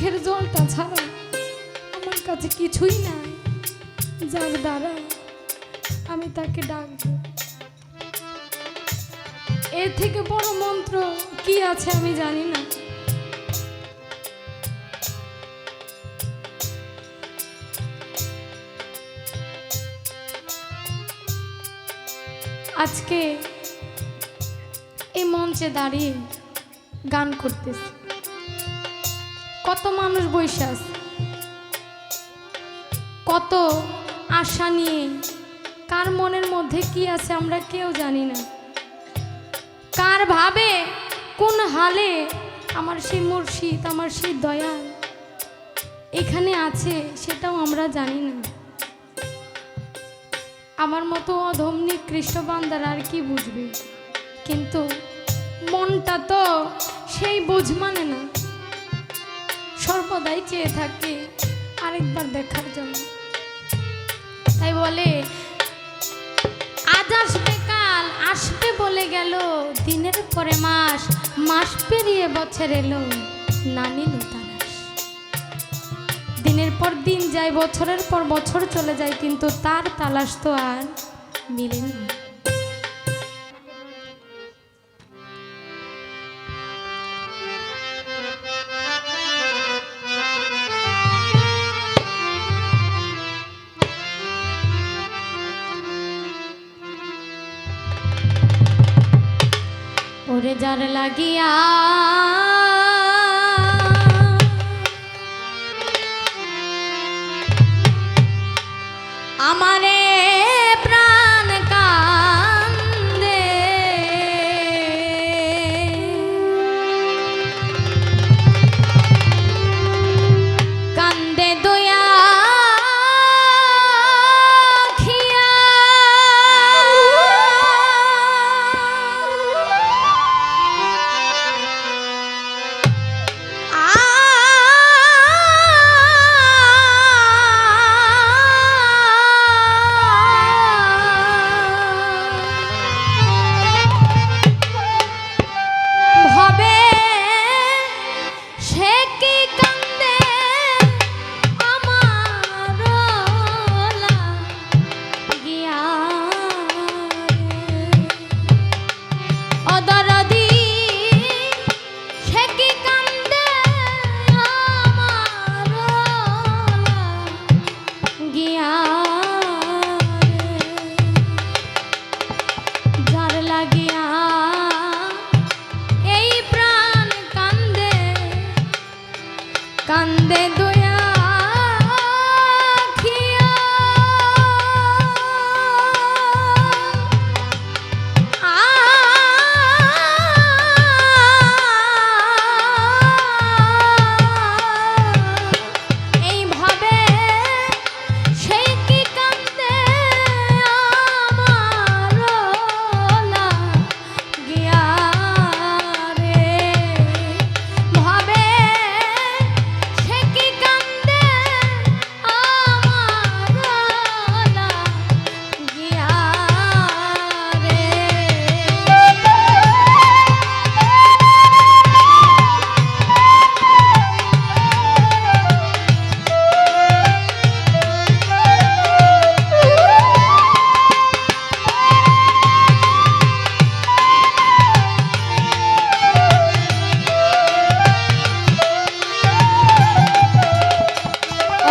চোখের জলটা ছাড়া আমার কাছে কিছুই নাই, যার দ্বারা আমি তাকে ডাকবো। এর থেকে বড় মন্ত্র কি আছে আমি জানি না। আজকে এই মঞ্চে দাঁড়িয়ে গান করতেছি, কত মানুষ বসে আছে, কত আশা নিয়ে, কার মনের মধ্যে কি আছে আমরা কেউ জানি না, কার ভাবে কোন হালে আমার সেই মুর্শিদ, আমার সেই দয়াল এখানে আছে সেটাও আমরা জানি না। আমার মতো অধম নিকৃষ্ট বান্দার আর কি বুঝবে, কিন্তু মনটা তো সেই বুঝ মানে না, সর্বদাই চেয়ে থাকে আরেকবার দেখার জন্য। তাই বলে আজ আসবে কাল আসবে বলে গেল, দিনের পরে মাস, মাস পেরিয়ে বছর এলো, না নিল তালাশ। দিনের পর দিন যায়, বছরের পর বছর চলে যায়, কিন্তু তার তালাশ তো আর মিলে না। ওরে যার লাগিয়া আমারে প্রাণ কান্দে, কান্দে দয়া কান্দে দয়া খিয়া এইভাবে সেই কি কান্দে আমার লাগিয়া রে, ভাবে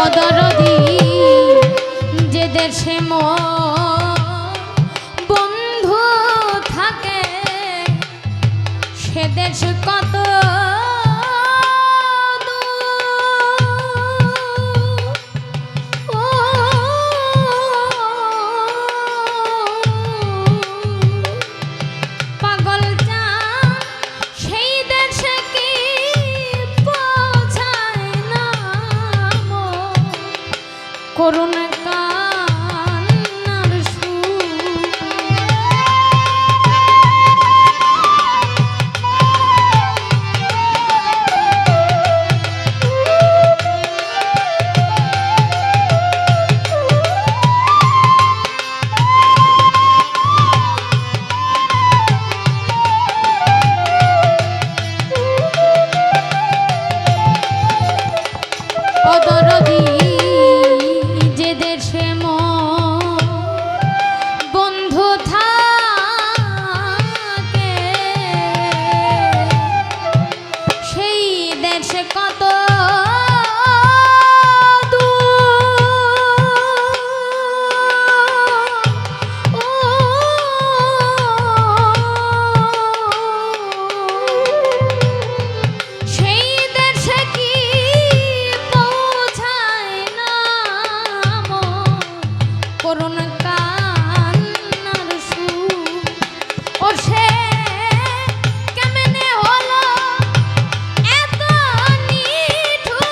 অদরদি যে দেশে বন্ধু থাকে, সে দেশ কত পাগল চান সেই দেশে কি পৌঁছায় না, করুণ কান্নার সুর। অদরদি যে দেশে বন্ধু থাকে সেই দেশে কত করুণা কান্নার সুর ও সে কেমনে হলো এত নিঠুর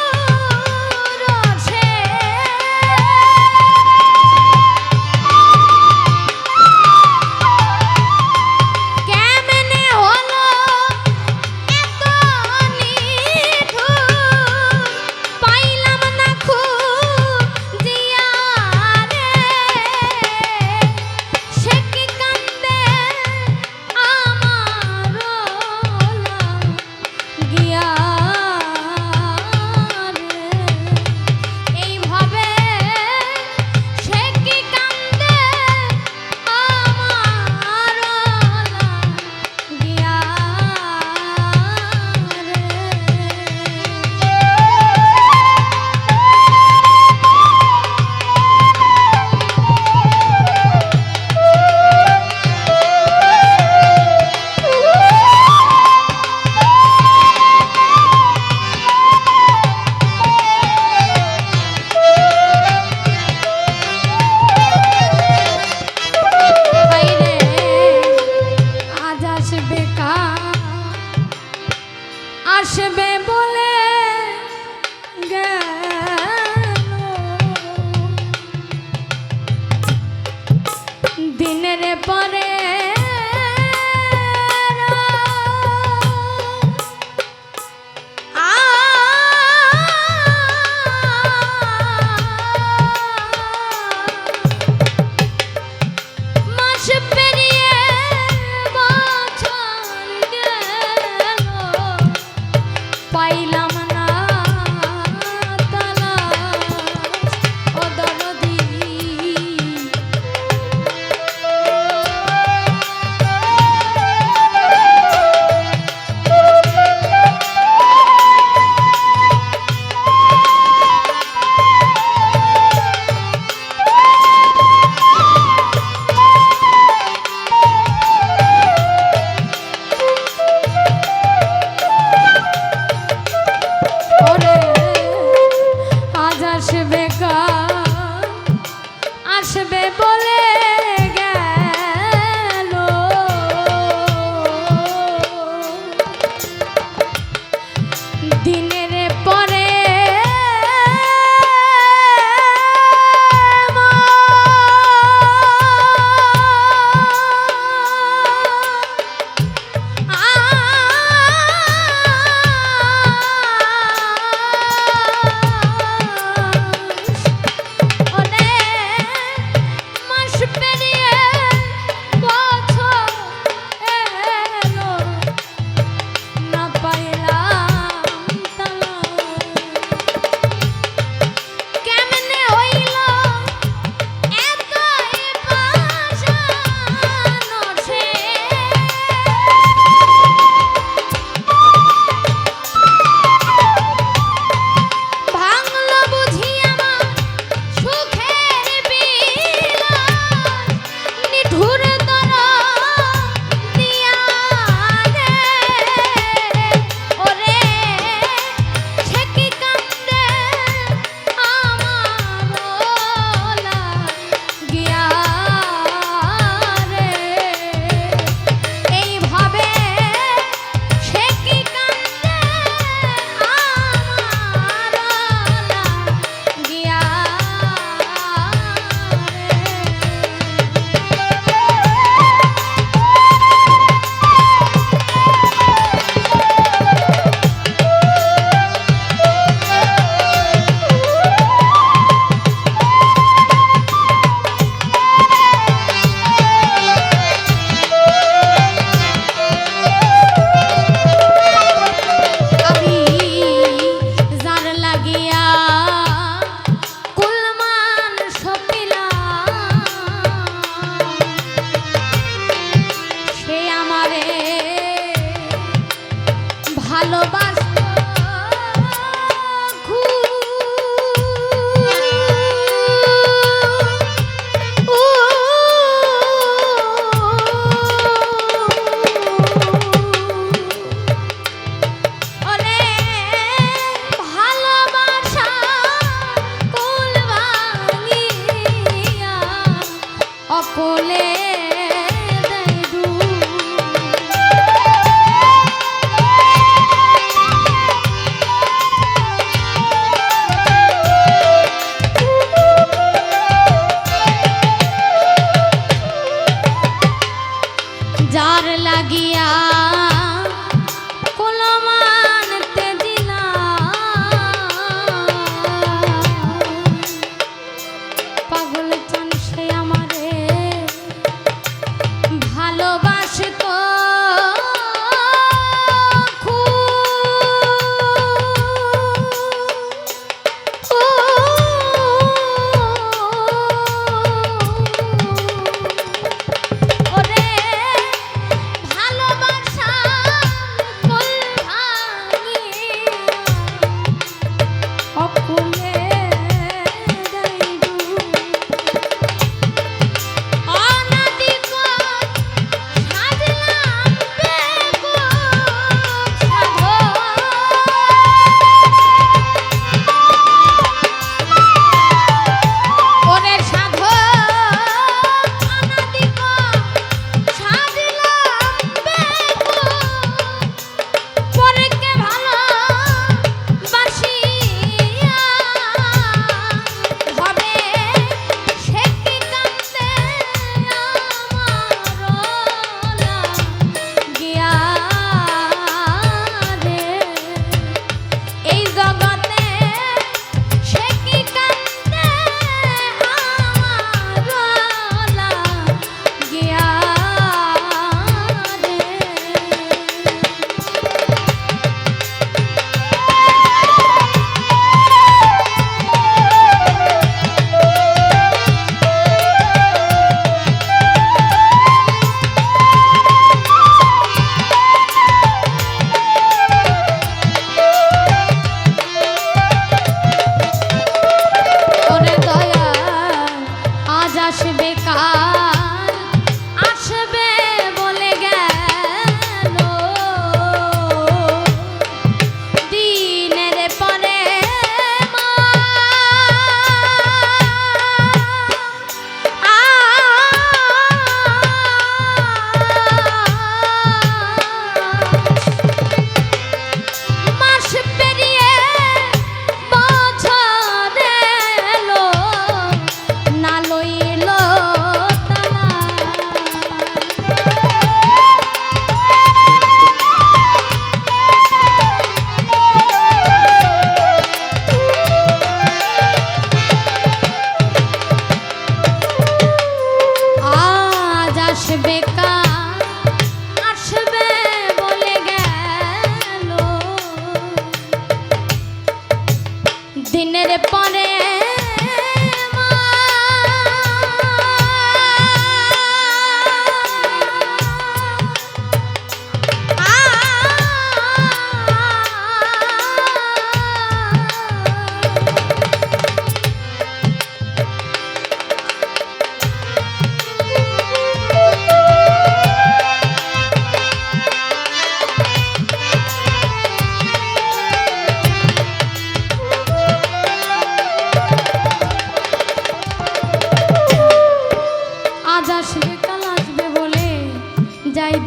দিনের পরে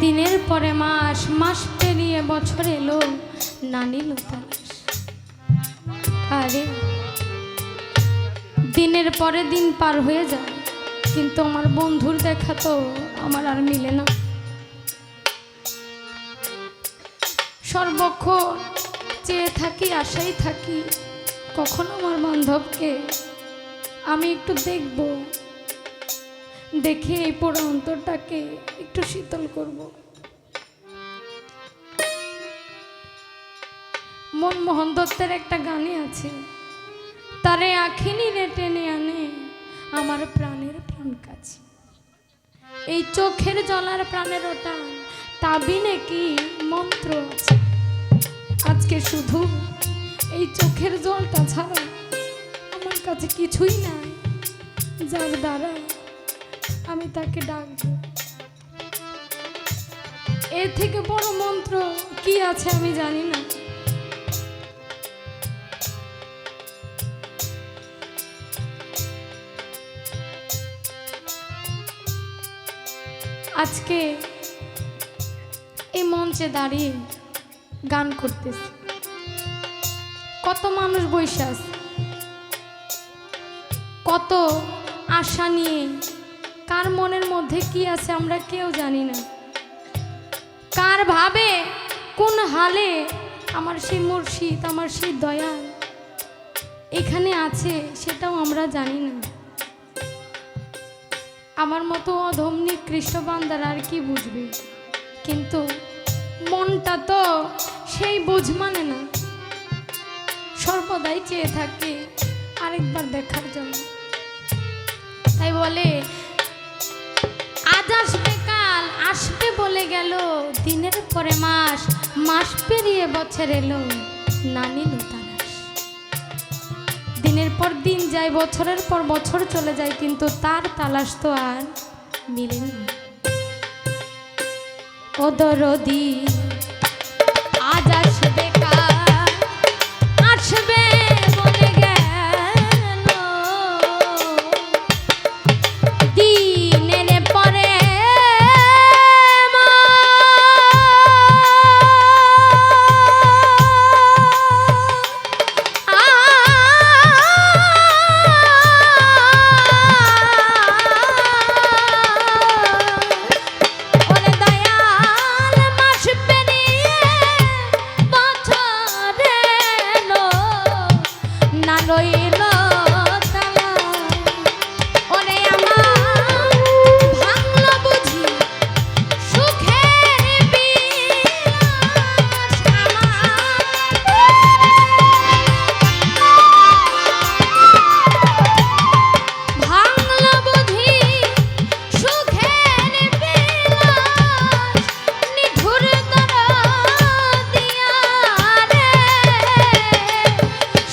দিনের পরে মাস, মাস পেরিয়ে বছর এলো, না নিল তালাশ। আরে দিনের পরে দিন পার হয়ে যায়, কিন্তু আমার বন্ধুর দেখা তো আমার আর মিলে না। সর্বক্ষণ চেয়ে থাকি, আশাই থাকি কখন আমার বান্ধবকে আমি একটু দেখব, দেখে এই পোড়া অন্তরটাকে একটু শীতল করব। মনমোহন দত্তের একটা গানে আছে, তারে আখিনি রে টেনে আনে আমার প্রাণের প্রাণ কাছে। এই চোখের জলার প্রাণের ওটা তাবি নাকি মন্ত্র আছে। আজকে শুধু এই চোখের জলটা ছাড়া আমার কাছে কিছুই নাই, যার দ্বারা আমি তাকে ডাকবো। এর থেকে বড় মন্ত্র কি আছে আমি জানি না। আজকে এই মঞ্চে দাঁড়িয়ে গান করতেছি, কত মানুষ বসে আছে, কত আশা নিয়ে, কার মনের মধ্যে কি আছে আমরা কেউ জানি না। কার ভাবে কোন হালে আমার সেই মুর্শিদ, আমার সেই দয়াল এখানে আছে সেটাও আমরা জানি না। আমার মতো অধম নিকৃষ্ট বান্দার আর কি বুঝবে, কিন্তু মনটা তো সেই বুঝ মানে না, সর্বদাই চেয়ে থাকে আরেকবার দেখার জন্য। তাই বলে আজ আসবে কাল আসবে বলে গেল, দিনের পরে মাস, মাস পেরিয়ে বছর এলো, না নিল তালাশ। দিনের পর দিন যায়, বছরের পর বছর চলে যায়, কিন্তু তার তালাশ তো আর মিলেনি। ও দরদি আজ আসবে কাল আসবে বলে গেল, দিনের পরে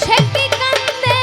সে কি কান্দে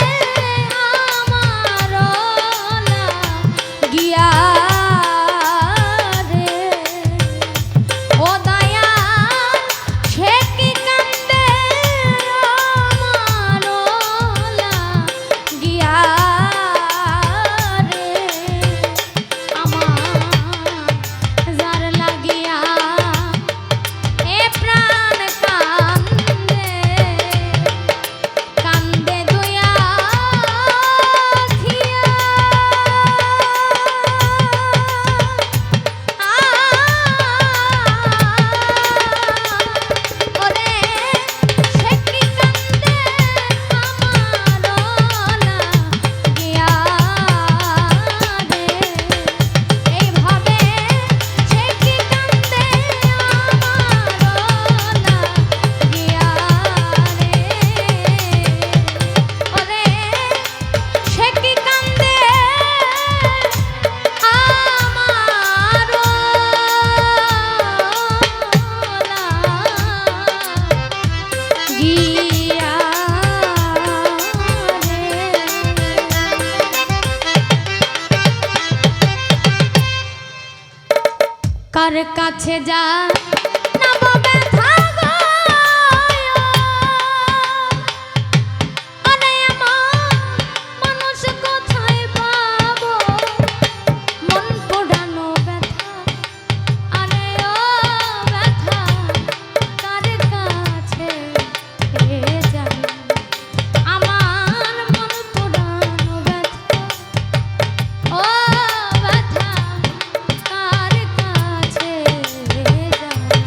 কাছে যা নাম ব্যথা গো আরে আমার মানুষ কোথায় পাবো মন পোড়ানো ব্যথা আরে ও ব্যথা কার কাছে যাই আমার মন পোড়ানো ব্যথা ও ব্যথা কার কাছে যাই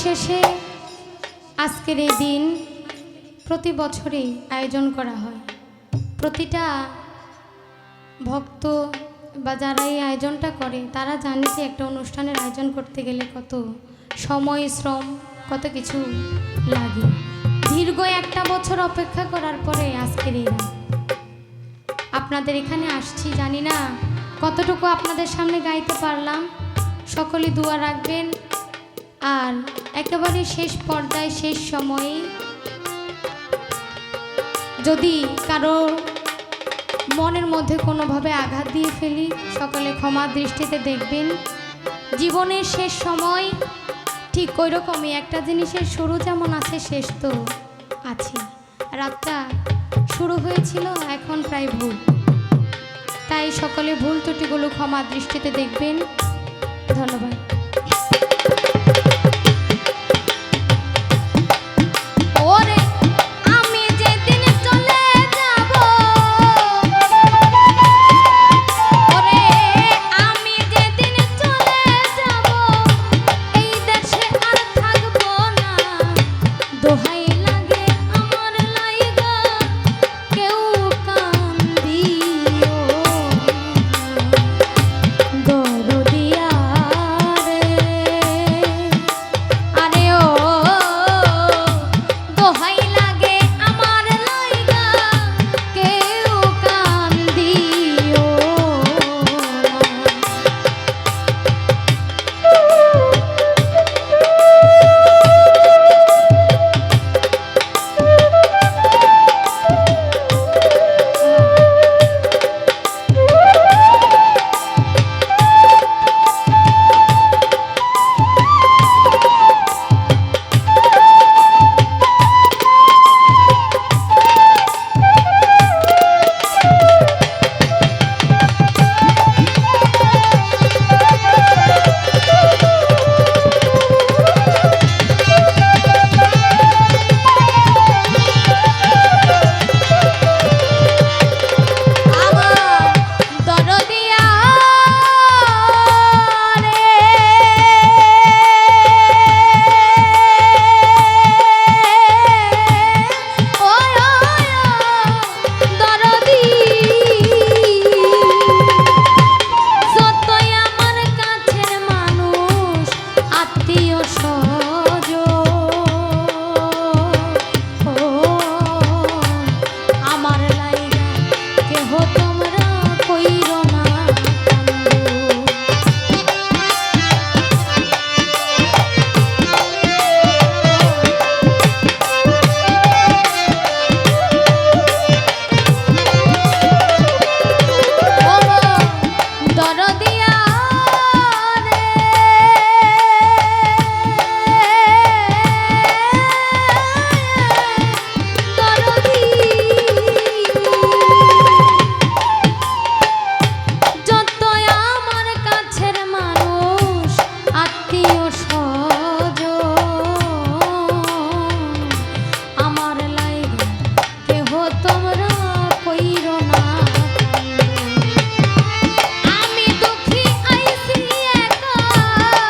শেষে আজকের এই দিন প্রতি বছরই আয়োজন করা হয়। প্রতিটা ভক্ত বা যারা এই আয়োজনটা করে তারা জানে যে একটা অনুষ্ঠানের আয়োজন করতে গেলে কত সময়, শ্রম, কত কিছু লাগে। দীর্ঘ একটা বছর অপেক্ষা করার পরে আজকের এই রাত আপনাদের এখানে আসছি। জানি না কতটুকু আপনাদের সামনে গাইতে পারলাম। সকলে দোয়া রাখবেন। আর একেবারে শেষ পর্যায়ে, শেষ সময়ে যদি কারো মনের মধ্যে কোনোভাবে আঘাত দিয়ে ফেলি, সকলে ক্ষমা দৃষ্টিতে দেখবেন। জীবনের শেষ সময় ঠিক ওই রকমই, একটা জিনিসের শুরু যেমন আছে শেষ তো আছে। রাতটা শুরু হয়েছিল, এখন প্রায় ভুল। তাই সকলে ভুল ত্রুটিগুলো ক্ষমা দৃষ্টিতে দেখবেন। ধন্যবাদ।